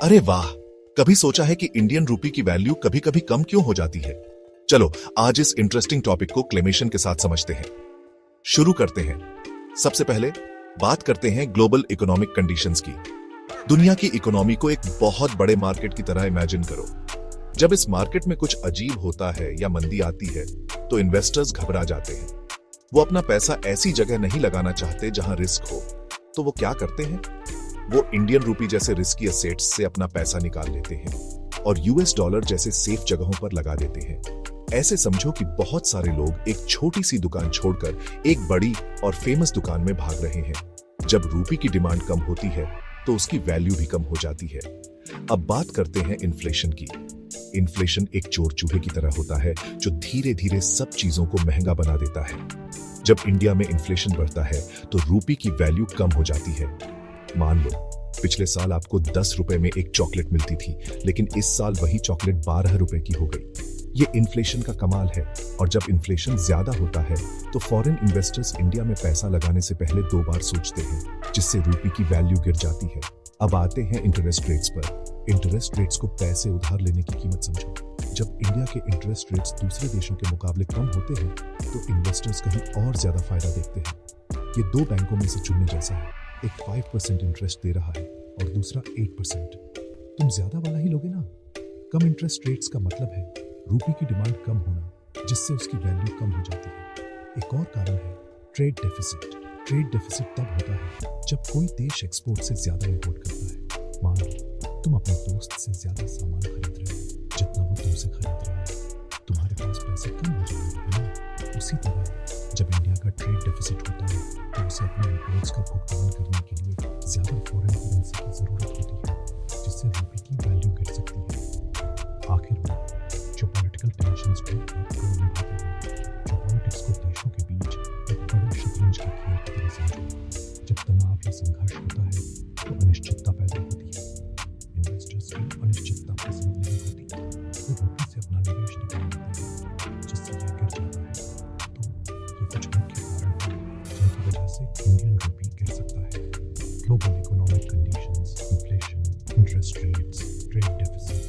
अरे वाह, कभी सोचा है कि इंडियन रूपी की वैल्यू कभी कभी कम क्यों हो जाती है? चलो आज इस इंटरेस्टिंग टॉपिक को क्लेमेशन के साथ समझते हैं। शुरू करते हैं। सबसे पहले बात करते हैं ग्लोबल इकोनॉमिक कंडीशंस की। दुनिया की इकोनॉमी को एक बहुत बड़े मार्केट की तरह इमेजिन करो। जब इस मार्केट में कुछ अजीब होता है या मंदी आती है तो इन्वेस्टर्स घबरा जाते हैं। वो अपना पैसा ऐसी जगह नहीं लगाना चाहते जहां रिस्क हो, तो वो क्या करते हैं? वो इंडियन रूपी जैसे रिस्की एसेट्स से अपना पैसा निकाल लेते हैं और यूएस डॉलर जैसे सेफ जगहों पर लगा देते हैं। ऐसे समझो कि बहुत सारे लोग एक छोटी सी दुकान छोड़कर एक बड़ी और फेमस दुकान में भाग रहे हैं। जब रूपी की डिमांड कम होती है तो उसकी वैल्यू भी कम हो जाती है। अब बात करते हैं इन्फ्लेशन की। इन्फ्लेशन एक चोर चूहे की तरह होता है जो धीरे धीरे सब चीजों को महंगा बना देता है। जब इंडिया में इन्फ्लेशन बढ़ता है तो रूपी की वैल्यू कम हो जाती है। मान लो पिछले साल आपको 10 रुपए में एक चॉकलेट मिलती थी, लेकिन इस साल वही चॉकलेट 12 रुपए की हो गई। ये इन्फ्लेशन का कमाल है। और जब इन्फ्लेशन ज्यादा होता है तो फॉरेन इन्वेस्टर्स इंडिया में पैसा लगाने से पहले 2 बार सोचते हैं, जिससे रूपी की वैल्यू गिर जाती है। अब आते हैं इंटरेस्ट रेट्स पर। इंटरेस्ट रेट्स को पैसे उधार लेने की कीमत समझो। जब इंडिया के इंटरेस्ट रेट्स दूसरे देशों के मुकाबले कम होते हैं तो इन्वेस्टर्स कहीं और ज्यादा फायदा देखते हैं। ये 2 बैंकों में से चुनने जैसा है। एक 5% इंटरेस्ट दे रहा है और दूसरा 8%। तुम ज्यादा वाला ही लोगे ना। कम इंटरेस्ट रेट्स का मतलब है रूपी की डिमांड कम होना, जिससे उसकी वैल्यू कम हो जाती है। एक और कारण है ट्रेड डेफिसिट। ट्रेड डेफिसिट तब होता है जब कोई देश एक्सपोर्ट से ज्यादा इंपोर्ट करता है। मान लो तुम अपने दोस्त से ज्यादा सामान खरीद रहे हो जितना वो तुमसे खरीद रहा है। तुम्हारे पास पैसे कम हो जाएंगे ना। उसी तरह जब इंडिया का ट्रेड डेफिसिट होता है तो उसे अपने इंपोर्ट्स का भुगतान करने के लिए ज्यादा फॉरेन करेंसी की जरूरत होती है, जिससे रूपी की वैल्यू गिर सकती है। आखिर में जो पॉलिटिकल टेंशंस भी एक रोल निभाते हैं। जो पॉलिटिक्स को देशों के बीच एक बड़े शतरंज के खेल की तरह समझो। जब तनाव या संघर्ष होता है तो अनिश्चितता पैदा होती है। इन्वेस्टर्स को अनिश्चितता पसंद नहीं होती, वो रूपी से अपना निवेश निकाल लेते हैं, जिससे यह गिर जाता है। तो ये कुछ मुख्य कारण हैं जिनकी वजह से इंडियन रूपी गिर सकता है। Global economic conditions, inflation, interest rates, trade deficit,